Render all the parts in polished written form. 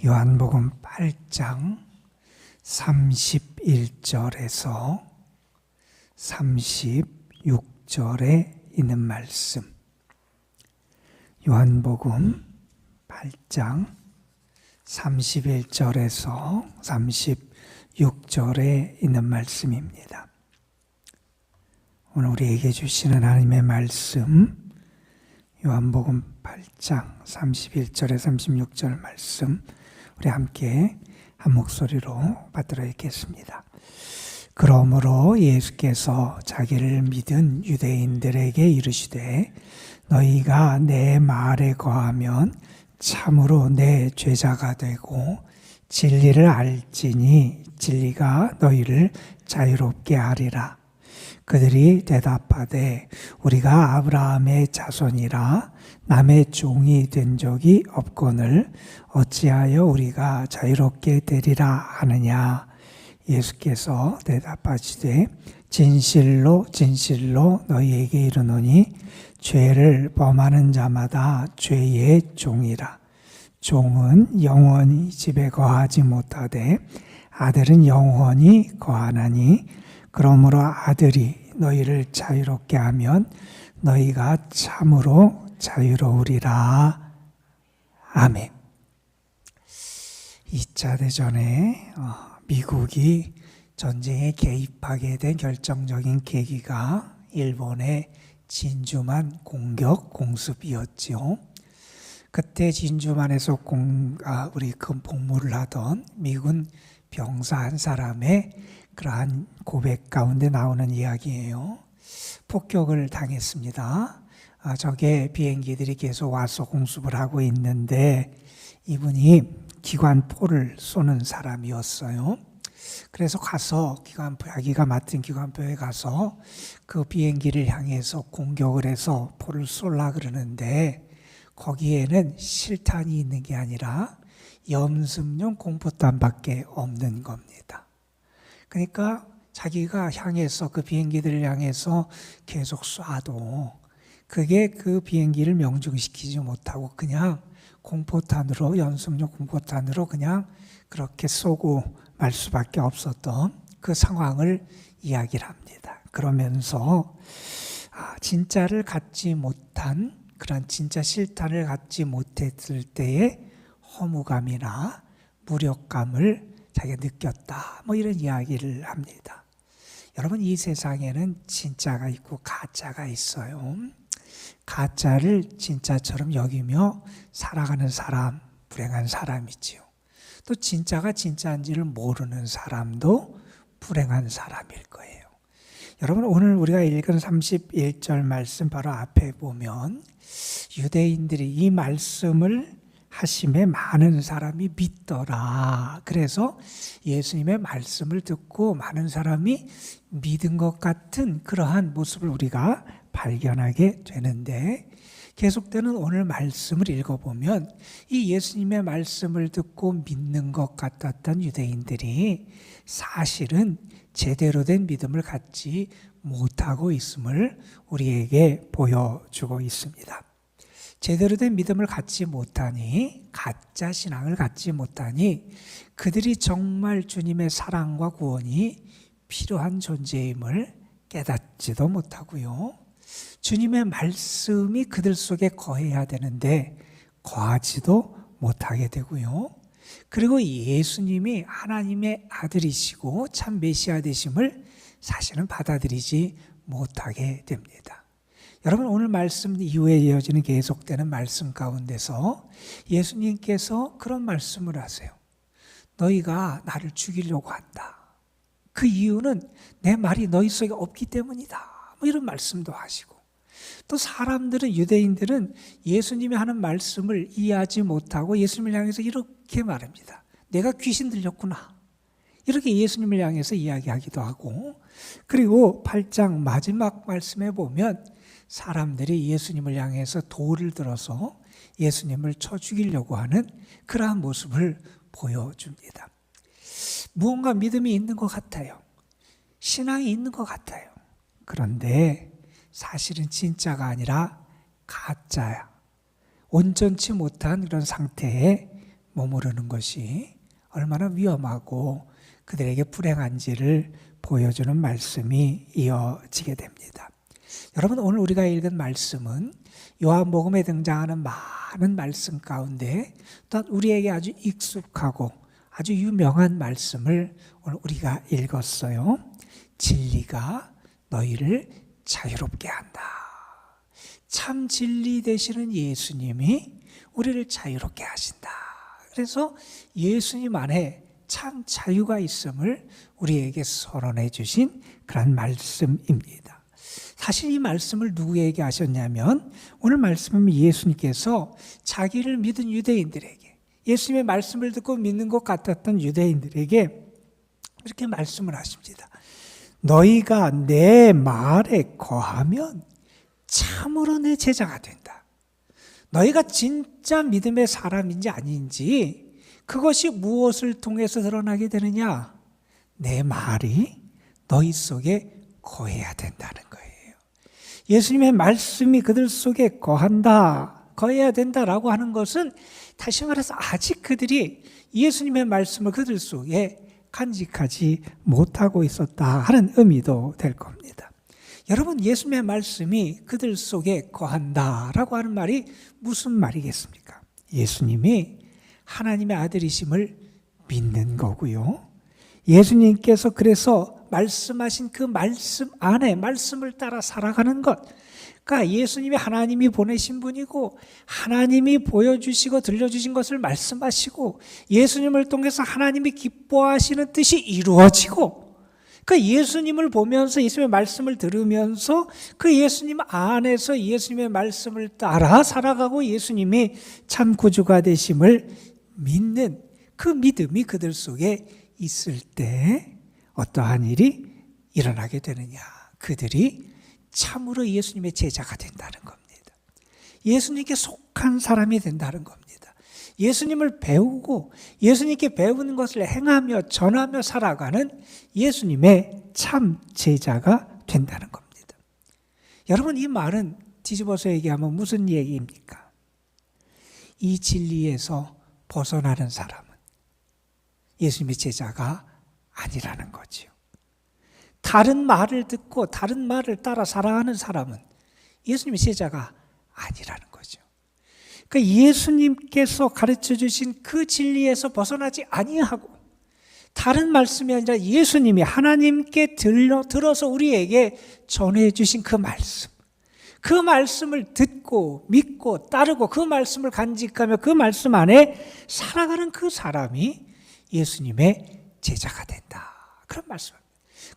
요한복음 8장 31절에서 36절에 있는 말씀. 요한복음 8장 31절에서 36절에 있는 말씀입니다. 오늘 우리에게 주시는 하나님의 말씀, 요한복음 8장 31절에 36절 말씀, 우리 함께 한 목소리로 받들어 읽겠습니다. 그러므로 예수께서 자기를 믿은 유대인들에게 이르시되 너희가 내 말에 거하면 참으로 내 제자가 되고 진리를 알지니 진리가 너희를 자유롭게 하리라. 그들이 대답하되 우리가 아브라함의 자손이라 남의 종이 된 적이 없거늘 어찌하여 우리가 자유롭게 되리라 하느냐. 예수께서 대답하시되 진실로 진실로 너희에게 이르노니 죄를 범하는 자마다 죄의 종이라. 종은 영원히 집에 거하지 못하되 아들은 영원히 거하나니 그러므로 아들이 너희를 자유롭게 하면 너희가 참으로 자유로우리라. 아멘. 2차 대전에 미국이 전쟁에 개입하게 된 결정적인 계기가 일본의 진주만 공격 공습이었죠. 그때 진주만에서 우리 복무를 하던 미군 병사 한 사람의 그러한 고백 가운데 나오는 이야기예요. 폭격을 당했습니다. 저게 비행기들이 계속 와서 공습을 하고 있는데 이분이 기관포를 쏘는 사람이었어요. 그래서 가서 자기가 맡은 기관포에 가서 그 비행기를 향해서 공격을 해서 포를 쏠라 그러는데 거기에는 실탄이 있는 게 아니라 염습용 공포탄밖에 없는 겁니다. 그러니까 자기가 향해서 그 비행기들을 향해서 계속 쏴도 그게 그 비행기를 명중시키지 못하고 그냥 공포탄으로, 연습용 공포탄으로 그냥 그렇게 쏘고 말 수밖에 없었던 그 상황을 이야기를 합니다. 그러면서 진짜를 갖지 못한, 그런 진짜 실탄을 갖지 못했을 때의 허무감이나 무력감을 자기가 느꼈다, 이런 이야기를 합니다. 여러분, 이 세상에는 진짜가 있고 가짜가 있어요. 가짜를 진짜처럼 여기며 살아가는 사람, 불행한 사람이지요. 또 진짜가 진짜인지를 모르는 사람도 불행한 사람일 거예요. 여러분, 오늘 우리가 읽은 31절 말씀 바로 앞에 보면 유대인들이 이 말씀을 하심에 많은 사람이 믿더라. 그래서 예수님의 말씀을 듣고 많은 사람이 믿은 것 같은 그러한 모습을 우리가 발견하게 되는데, 계속되는 오늘 말씀을 읽어보면 이 예수님의 말씀을 듣고 믿는 것 같았던 유대인들이 사실은 제대로 된 믿음을 갖지 못하고 있음을 우리에게 보여주고 있습니다. 제대로 된 믿음을 갖지 못하니, 가짜 신앙을 갖지 못하니 그들이 정말 주님의 사랑과 구원이 필요한 존재임을 깨닫지도 못하고요. 주님의 말씀이 그들 속에 거해야 되는데 거하지도 못하게 되고요. 그리고 예수님이 하나님의 아들이시고 참 메시아 되심을 사실은 받아들이지 못하게 됩니다. 여러분, 오늘 말씀 이후에 이어지는 계속되는 말씀 가운데서 예수님께서 그런 말씀을 하세요. 너희가 나를 죽이려고 한다. 그 이유는 내 말이 너희 속에 없기 때문이다. 이런 말씀도 하시고, 또 사람들은, 유대인들은 예수님이 하는 말씀을 이해하지 못하고 예수님을 향해서 이렇게 말합니다. 내가 귀신 들렸구나. 이렇게 예수님을 향해서 이야기하기도 하고, 그리고 8장 마지막 말씀에 보면 사람들이 예수님을 향해서 돌을 들어서 예수님을 쳐 죽이려고 하는 그러한 모습을 보여줍니다. 무언가 믿음이 있는 것 같아요. 신앙이 있는 것 같아요. 그런데 사실은 진짜가 아니라 가짜야. 온전치 못한 그런 상태의 머무르는 것이 얼마나 위험하고 그들에게 불행한지를 보여주는 말씀이 이어지게 됩니다. 여러분, 오늘 우리가 읽은 말씀은 요한복음에 등장하는 많은 말씀 가운데 또한 우리에게 아주 익숙하고 아주 유명한 말씀을 오늘 우리가 읽었어요. 진리가 너희를 자유롭게 한다. 참 진리 되시는 예수님이 우리를 자유롭게 하신다. 그래서 예수님 안에 참 자유가 있음을 우리에게 선언해 주신 그런 말씀입니다. 사실 이 말씀을 누구에게 하셨냐면 오늘 말씀은 예수님께서 자기를 믿은 유대인들에게, 예수님의 말씀을 듣고 믿는 것 같았던 유대인들에게 이렇게 말씀을 하십니다. 너희가 내 말에 거하면 참으로 내 제자가 된다. 너희가 진짜 믿음의 사람인지 아닌지 그것이 무엇을 통해서 드러나게 되느냐? 내 말이 너희 속에 거해야 된다는 거예요. 예수님의 말씀이 그들 속에 거한다, 거해야 된다라고 하는 것은 다시 말해서 아직 그들이 예수님의 말씀을 그들 속에 간직하지 못하고 있었다 하는 의미도 될 겁니다. 여러분, 예수님의 말씀이 그들 속에 거한다라고 하는 말이 무슨 말이겠습니까? 예수님이 하나님의 아들이심을 믿는 거고요. 예수님께서 그래서 말씀하신 그 말씀 안에 말씀을 따라 살아가는 것, 그러니까 예수님이 하나님이 보내신 분이고 하나님이 보여주시고 들려주신 것을 말씀하시고 예수님을 통해서 하나님이 기뻐하시는 뜻이 이루어지고, 그러니까 예수님을 보면서 예수님의 말씀을 들으면서 그 예수님 안에서 예수님의 말씀을 따라 살아가고 예수님이 참 구주가 되심을 믿는 그 믿음이 그들 속에 있을 때 어떠한 일이 일어나게 되느냐? 그들이 참으로 예수님의 제자가 된다는 겁니다. 예수님께 속한 사람이 된다는 겁니다. 예수님을 배우고 예수님께 배우는 것을 행하며 전하며 살아가는 예수님의 참 제자가 된다는 겁니다. 여러분, 이 말은 뒤집어서 얘기하면 무슨 얘기입니까? 이 진리에서 벗어나는 사람은 예수님의 제자가 아니라는 거죠. 다른 말을 듣고 다른 말을 따라 살아가는 사람은 예수님의 제자가 아니라는 거죠. 그러니까 예수님께서 가르쳐 주신 그 진리에서 벗어나지 아니하고 다른 말씀이 아니라 예수님이 하나님께 들어서 우리에게 전해 주신 그 말씀, 그 말씀을 듣고 믿고 따르고 그 말씀을 간직하며 그 말씀 안에 살아가는 그 사람이 예수님의 제자가 된다. 그런 말씀입니다.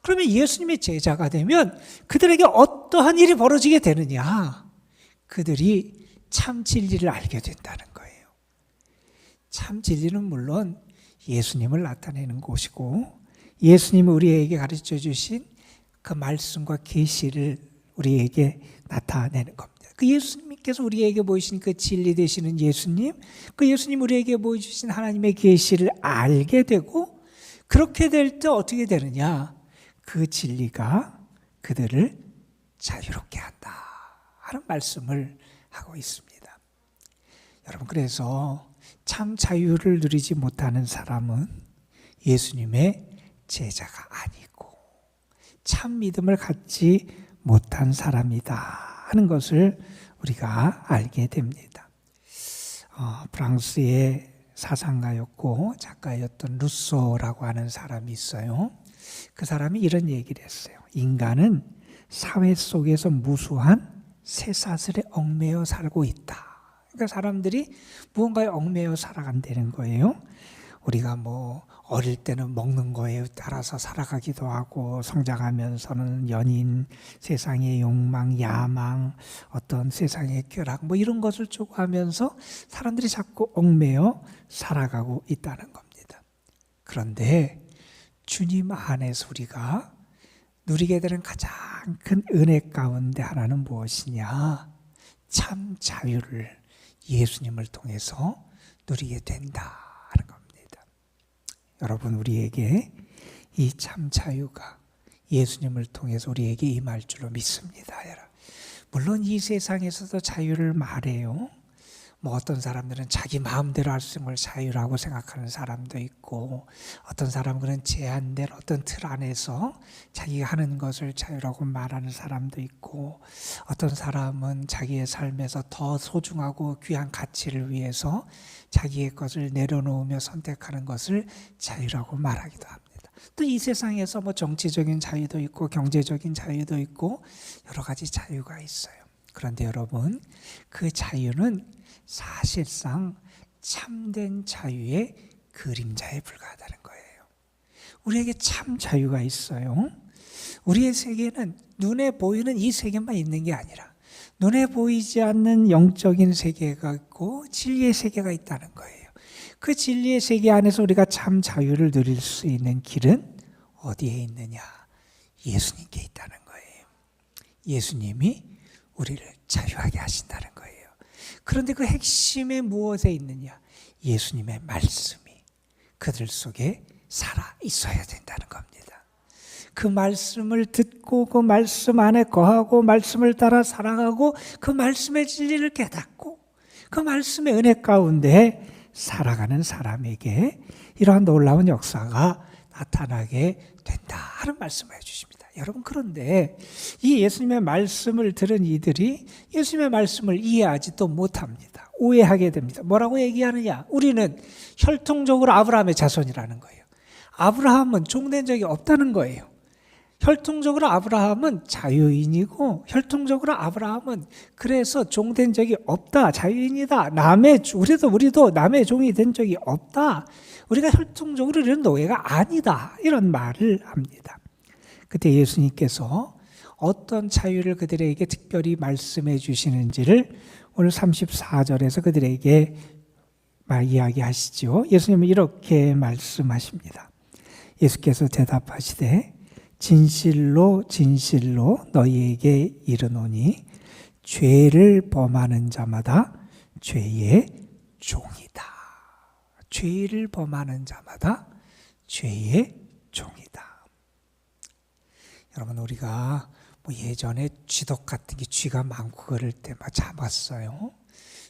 그러면 예수님의 제자가 되면 그들에게 어떠한 일이 벌어지게 되느냐? 그들이 참 진리를 알게 된다는 거예요. 참 진리는 물론 예수님을 나타내는 곳이고 예수님이 우리에게 가르쳐 주신 그 말씀과 계시를 우리에게 나타내는 겁니다. 그 예수님께서 우리에게 보이신 그 진리 되시는 예수님, 그 예수님 우리에게 보여주신 하나님의 계시를 알게 되고 그렇게 될 때 어떻게 되느냐? 그 진리가 그들을 자유롭게 한다 하는 말씀을 하고 있습니다. 여러분, 그래서 참 자유를 누리지 못하는 사람은 예수님의 제자가 아니고 참 믿음을 갖지 못한 사람이다 하는 것을 우리가 알게 됩니다. 프랑스의 사상가였고 작가였던 루소라고 하는 사람이 있어요. 그 사람이 이런 얘기를 했어요. 인간은 사회 속에서 무수한 쇠사슬에 얽매여 살고 있다. 그러니까 사람들이 무언가에 얽매여 살아간다는 거예요. 우리가 어릴 때는 먹는 거에 따라서 살아가기도 하고 성장하면서는 연인, 세상의 욕망, 야망, 어떤 세상의 쾌락 이런 것을 추구하면서 사람들이 자꾸 얽매여 살아가고 있다는 겁니다. 그런데 주님 안에서 우리가 누리게 되는 가장 큰 은혜 가운데 하나는 무엇이냐? 참 자유를 예수님을 통해서 누리게 된다 하는 겁니다. 여러분, 우리에게 이 참 자유가 예수님을 통해서 우리에게 임할 줄로 믿습니다. 물론 이 세상에서도 자유를 말해요. 뭐 어떤 사람들은 자기 마음대로 할 수 있는 걸 자유라고 생각하는 사람도 있고, 어떤 사람들은 제한된 어떤 틀 안에서 자기가 하는 것을 자유라고 말하는 사람도 있고, 어떤 사람은 자기의 삶에서 더 소중하고 귀한 가치를 위해서 자기의 것을 내려놓으며 선택하는 것을 자유라고 말하기도 합니다. 또 이 세상에서 뭐 정치적인 자유도 있고 경제적인 자유도 있고 여러 가지 자유가 있어요. 그런데 여러분, 그 자유는 사실상 참된 자유의 그림자에 불과하다는 거예요. 우리에게 참 자유가 있어요. 우리의 세계는 눈에 보이는 이 세계만 있는 게 아니라 눈에 보이지 않는 영적인 세계가 있고 진리의 세계가 있다는 거예요. 그 진리의 세계 안에서 우리가 참 자유를 누릴 수 있는 길은 어디에 있느냐? 예수님께 있다는 거예요. 예수님이 우리를 자유하게 하신다는 거예요. 그런데 그 핵심에 무엇에 있느냐? 예수님의 말씀이 그들 속에 살아 있어야 된다는 겁니다. 그 말씀을 듣고 그 말씀 안에 거하고 말씀을 따라 살아가고 그 말씀의 진리를 깨닫고 그 말씀의 은혜 가운데 살아가는 사람에게 이러한 놀라운 역사가 나타나게 된다 하는 말씀을 해주십니다. 여러분, 그런데 이 예수님의 말씀을 들은 이들이 예수님의 말씀을 이해하지도 못합니다. 오해하게 됩니다. 뭐라고 얘기하느냐? 우리는 혈통적으로 아브라함의 자손이라는 거예요. 아브라함은 종된 적이 없다는 거예요. 혈통적으로 아브라함은 자유인이고 혈통적으로 아브라함은 그래서 종된 적이 없다. 자유인이다. 우리도 남의 종이 된 적이 없다. 우리가 혈통적으로 이런 노예가 아니다. 이런 말을 합니다. 그때 예수님께서 어떤 자유를 그들에게 특별히 말씀해 주시는지를 오늘 34절에서 그들에게 이야기하시죠. 예수님은 이렇게 말씀하십니다. 예수께서 대답하시되 진실로 진실로 너희에게 이르노니 죄를 범하는 자마다 죄의 종이다. 죄를 범하는 자마다 죄의 종이다. 여러분, 우리가 예전에 쥐독 같은 게 쥐가 많고 그럴 때 막 잡았어요.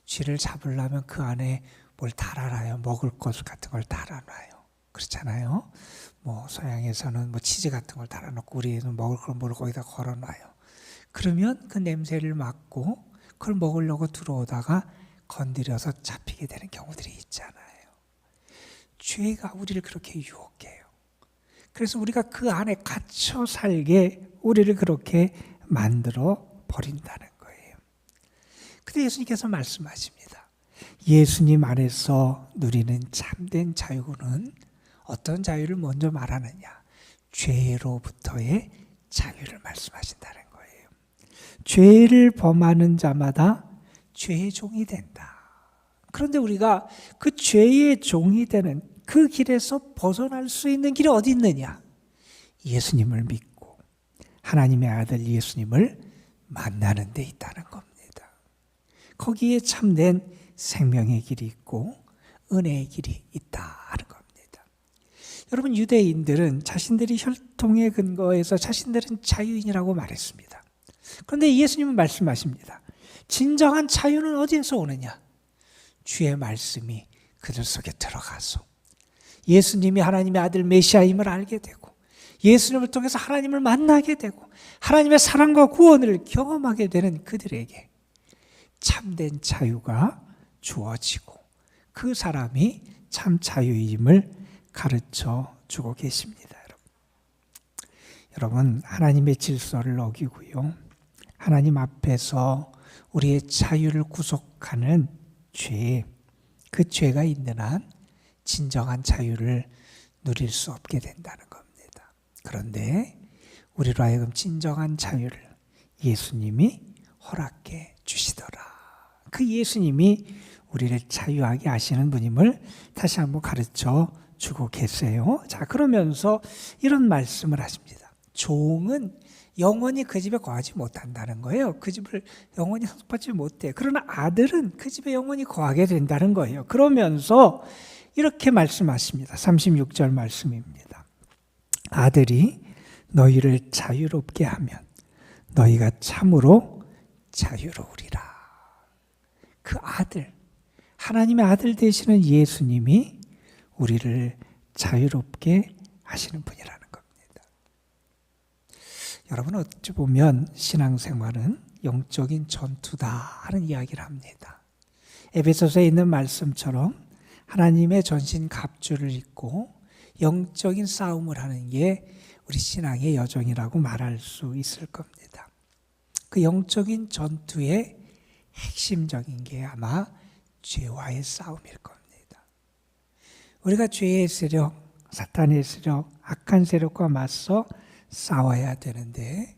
쥐를 잡으려면 그 안에 뭘 달아놔요. 먹을 것 같은 걸 달아놔요. 그렇잖아요. 서양에서는 치즈 같은 걸 달아놓고 우리는 먹을 걸 거기다 걸어놔요. 그러면 그 냄새를 맡고 그걸 먹으려고 들어오다가 건드려서 잡히게 되는 경우들이 있잖아요. 죄가 우리를 그렇게 유혹해요. 그래서 우리가 그 안에 갇혀 살게 우리를 그렇게 만들어 버린다는 거예요. 근데 예수님께서 말씀하십니다. 예수님 안에서 누리는 참된 자유는 어떤 자유를 먼저 말하느냐? 죄로부터의 자유를 말씀하신다는 거예요. 죄를 범하는 자마다 죄의 종이 된다. 그런데 우리가 그 죄의 종이 되는 그 길에서 벗어날 수 있는 길이 어디 있느냐? 예수님을 믿고 하나님의 아들 예수님을 만나는 데 있다는 겁니다. 거기에 참된 생명의 길이 있고 은혜의 길이 있다는 겁니다. 여러분, 유대인들은 자신들이 혈통의 근거에서 자신들은 자유인이라고 말했습니다. 그런데 예수님은 말씀하십니다. 진정한 자유는 어디에서 오느냐? 주의 말씀이 그들 속에 들어가서 예수님이 하나님의 아들 메시아임을 알게 되고 예수님을 통해서 하나님을 만나게 되고 하나님의 사랑과 구원을 경험하게 되는 그들에게 참된 자유가 주어지고 그 사람이 참 자유임을 가르쳐 주고 계십니다. 여러분, 하나님의 질서를 어기고요, 하나님 앞에서 우리의 자유를 구속하는 죄, 그 죄가 있는 한 진정한 자유를 누릴 수 없게 된다는 겁니다. 그런데 우리로 하여금 진정한 자유를 예수님이 허락해 주시더라. 그 예수님이 우리를 자유하게 하시는 분임을 다시 한번 가르쳐 주고 계세요. 자, 그러면서 이런 말씀을 하십니다. 종은 영원히 그 집에 거하지 못한다는 거예요. 그 집을 영원히 상속받지 못해. 그러나 아들은 그 집에 영원히 거하게 된다는 거예요. 그러면서 이렇게 말씀하십니다. 36절 말씀입니다. 아들이 너희를 자유롭게 하면 너희가 참으로 자유로우리라. 그 아들, 하나님의 아들 되시는 예수님이 우리를 자유롭게 하시는 분이라는 겁니다. 여러분, 어찌 보면 신앙생활은 영적인 전투다 하는 이야기를 합니다. 에베소서에 있는 말씀처럼 하나님의 전신 갑주를 입고 영적인 싸움을 하는 게 우리 신앙의 여정이라고 말할 수 있을 겁니다. 그 영적인 전투의 핵심적인 게 아마 죄와의 싸움일 겁니다. 우리가 죄의 세력, 사탄의 세력, 악한 세력과 맞서 싸워야 되는데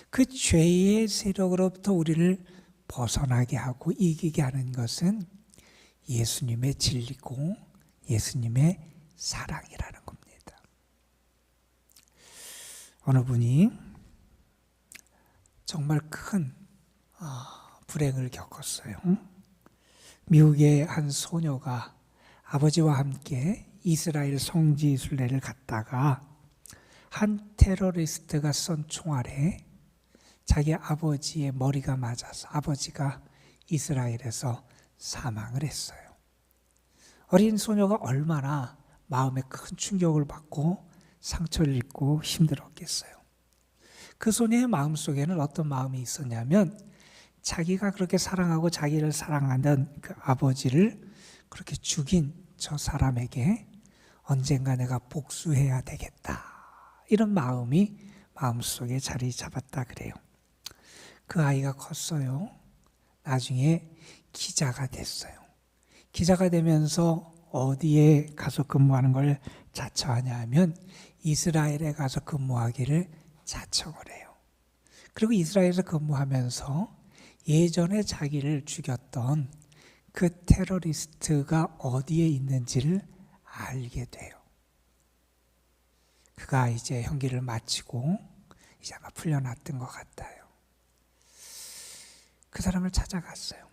그 죄의 세력으로부터 우리를 벗어나게 하고 이기게 하는 것은 예수님의 진리고 예수님의 사랑이라는 겁니다. 어느 분이 정말 큰 불행을 겪었어요. 미국의 한 소녀가 아버지와 함께 이스라엘 성지 순례를 갔다가 한 테러리스트가 쏜 총알에 자기 아버지의 머리가 맞아서 아버지가 이스라엘에서 사망을 했어요. 어린 소녀가 얼마나 마음에 큰 충격을 받고 상처를 입고 힘들었겠어요. 그 소녀의 마음속에는 어떤 마음이 있었냐면 자기가 그렇게 사랑하고 자기를 사랑하는 그 아버지를 그렇게 죽인 저 사람에게 언젠가 내가 복수해야 되겠다, 이런 마음이 마음속에 자리 잡았다 그래요. 그 아이가 컸어요. 나중에 기자가 됐어요. 기자가 되면서 어디에 가서 근무하는 걸 자처하냐 하면 이스라엘에 가서 근무하기를 자청을 해요. 그리고 이스라엘에서 근무하면서 예전에 자기를 죽였던 그 테러리스트가 어디에 있는지를 알게 돼요. 그가 이제 형기를 마치고 이제 아마 풀려났던 것 같아요. 그 사람을 찾아갔어요.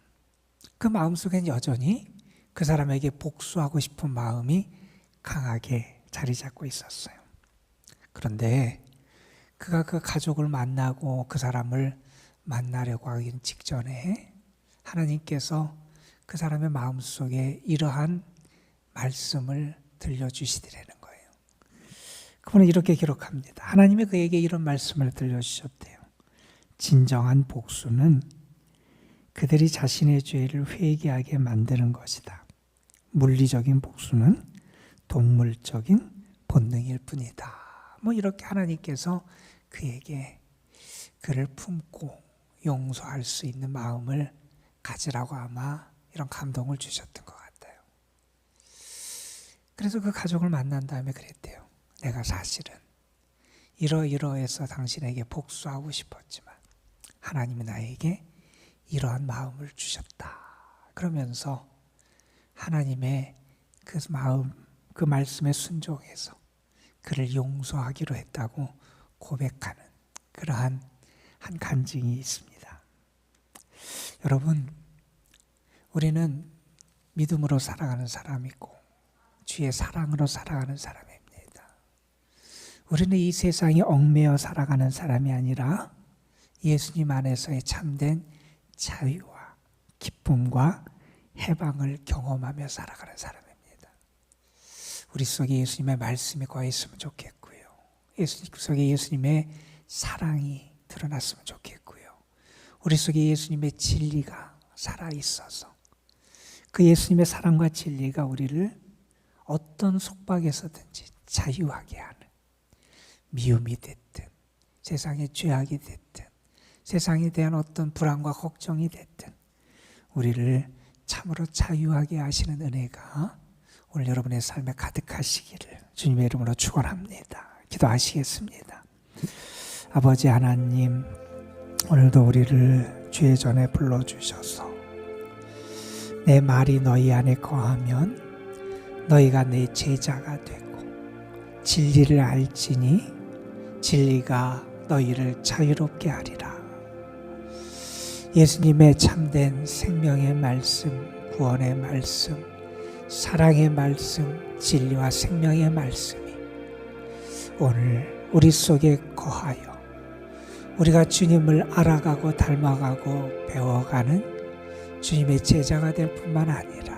그 마음속엔 여전히 그 사람에게 복수하고 싶은 마음이 강하게 자리 잡고 있었어요. 그런데 그가 그 가족을 만나고 그 사람을 만나려고 하기 직전에 하나님께서 그 사람의 마음속에 이러한 말씀을 들려주시더라는 거예요. 그분은 이렇게 기록합니다. 하나님이 그에게 이런 말씀을 들려주셨대요. 진정한 복수는 그들이 자신의 죄를 회개하게 만드는 것이다. 물리적인 복수는 동물적인 본능일 뿐이다. 이렇게 하나님께서 그에게 그를 품고 용서할 수 있는 마음을 가지라고 아마 이런 감동을 주셨던 것 같아요. 그래서 그 가족을 만난 다음에 그랬대요. 내가 사실은 이러이러해서 당신에게 복수하고 싶었지만 하나님이 나에게 이러한 마음을 주셨다. 그러면서 하나님의 그 마음, 그 말씀에 순종해서 그를 용서하기로 했다고 고백하는 그러한 한 간증이 있습니다. 여러분, 우리는 믿음으로 살아가는 사람이고 주의 사랑으로 살아가는 사람입니다. 우리는 이 세상에 얽매여 살아가는 사람이 아니라 예수님 안에서의 참된 자유와 기쁨과 해방을 경험하며 살아가는 사람입니다. 우리 속에 예수님의 말씀이 거했으면 좋겠고요. 예수님 속에 예수님의 사랑이 드러났으면 좋겠고요. 우리 속에 예수님의 진리가 살아있어서 그 예수님의 사랑과 진리가 우리를 어떤 속박에서든지 자유하게 하는, 미움이 됐든 세상의 죄악이 됐든 세상에 대한 어떤 불안과 걱정이 됐든 우리를 참으로 자유하게 하시는 은혜가 오늘 여러분의 삶에 가득하시기를 주님의 이름으로 축원합니다. 기도하시겠습니다. 아버지 하나님, 오늘도 우리를 주의 전에 불러주셔서 내 말이 너희 안에 거하면 너희가 내 제자가 되고 진리를 알지니 진리가 너희를 자유롭게 하리라. 예수님의 참된 생명의 말씀, 구원의 말씀, 사랑의 말씀, 진리와 생명의 말씀이 오늘 우리 속에 거하여 우리가 주님을 알아가고 닮아가고 배워가는 주님의 제자가 될 뿐만 아니라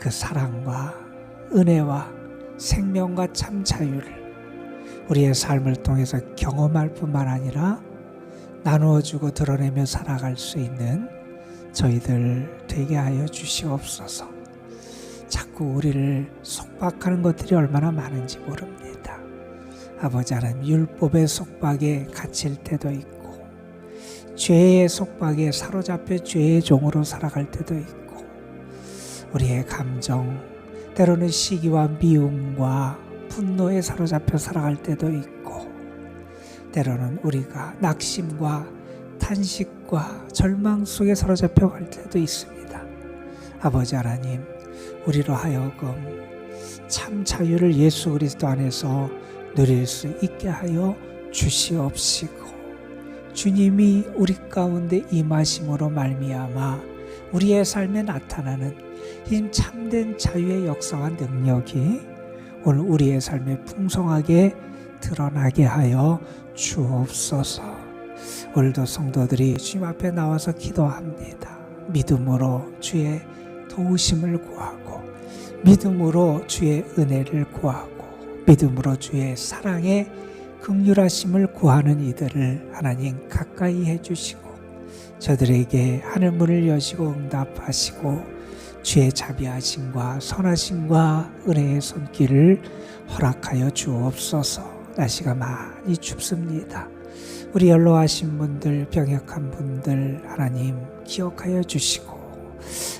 그 사랑과 은혜와 생명과 참 자유를 우리의 삶을 통해서 경험할 뿐만 아니라 나누어주고 드러내며 살아갈 수 있는 저희들 되게 하여 주시옵소서. 자꾸 우리를 속박하는 것들이 얼마나 많은지 모릅니다. 아버지 하나님, 율법의 속박에 갇힐 때도 있고 죄의 속박에 사로잡혀 죄의 종으로 살아갈 때도 있고 우리의 감정, 때로는 시기와 미움과 분노에 사로잡혀 살아갈 때도 있고 때로는 우리가 낙심과 탄식과 절망 속에 사로잡혀 갈 때도 있습니다. 아버지 하나님, 우리로 하여금 참 자유를 예수 그리스도 안에서 누릴 수 있게 하여 주시옵시고 주님이 우리 가운데 임하심으로 말미암아 우리의 삶에 나타나는 이 참된 자유의 역사와 능력이 오늘 우리의 삶에 풍성하게 드러나게 하여 주옵소서. 오늘도 성도들이 주님 앞에 나와서 기도합니다. 믿음으로 주의 도우심을 구하고 믿음으로 주의 은혜를 구하고 믿음으로 주의 사랑의 긍휼하심을 구하는 이들을 하나님 가까이 해주시고 저들에게 하늘문을 여시고 응답하시고 주의 자비하심과 선하심과 은혜의 손길을 허락하여 주옵소서. 날씨가 많이 춥습니다. 우리 연로하신 분들, 병약한 분들 하나님 기억하여 주시고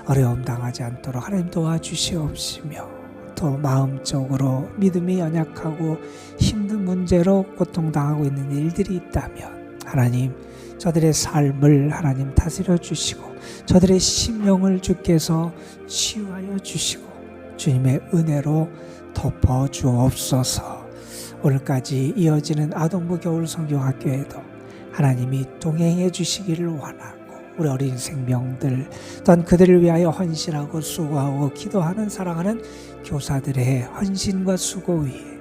어려움 당하지 않도록 하나님 도와주시옵시며 또 마음적으로 믿음이 연약하고 힘든 문제로 고통당하고 있는 일들이 있다면 하나님 저들의 삶을 하나님 다스려 주시고 저들의 심령을 주께서 치유하여 주시고 주님의 은혜로 덮어 주옵소서. 오늘까지 이어지는 아동부 겨울 성경학교에도 하나님이 동행해 주시기를 원하고 우리 어린 생명들 또한 그들을 위하여 헌신하고 수고하고 기도하는 사랑하는 교사들의 헌신과 수고 위에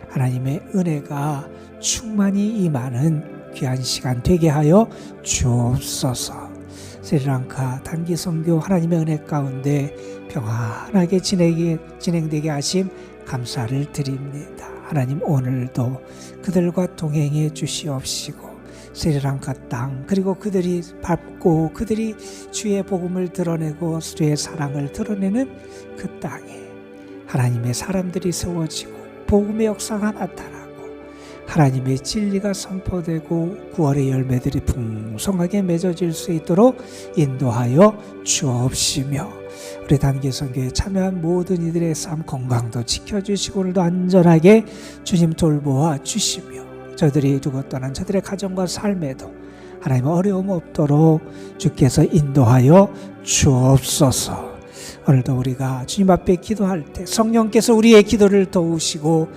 하나님의 은혜가 충만히 임하는 귀한 시간 되게 하여 주옵소서. 스리랑카 단기 선교 하나님의 은혜 가운데 평안하게 진행되게 하심 감사를 드립니다. 하나님 오늘도 그들과 동행해 주시옵시고 스리랑카 땅 그리고 그들이 밟고 그들이 주의 복음을 드러내고 주의 사랑을 드러내는 그 땅에 하나님의 사람들이 세워지고 복음의 역사가 나타나고 하나님의 진리가 선포되고 구원의 열매들이 풍성하게 맺어질 수 있도록 인도하여 주옵시며 우리 단기 선교에 참여한 모든 이들의 삶 건강도 지켜주시고 오늘도 안전하게 주님 돌보아 주시며 저들이 두고 떠난 저들의 가정과 삶에도 하나님 어려움 없도록 주께서 인도하여 주옵소서. 오늘도 우리가 주님 앞에 기도할 때 성령께서 우리의 기도를 도우시고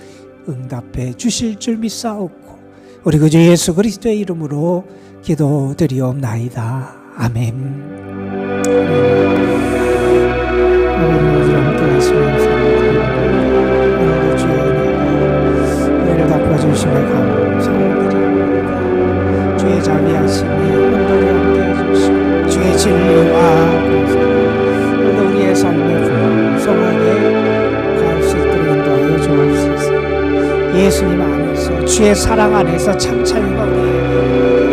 응답해 주실 줄 믿사옵고 우리 구주 예수 그리스도의 이름으로 기도드리옵나이다. 아멘. 오늘 함께 하시면서 오늘도 주의 은혜를 덮어주심에 감사드립니다. 주의 자비하심이 오늘도 함께 해주시고 주의 진리와 오늘도 우리의 삶에 풍성하게 갈 수 있도록 인도하여 주옵소서. 예수님 안에서 주의 사랑 안에서 참 자유가 우리에게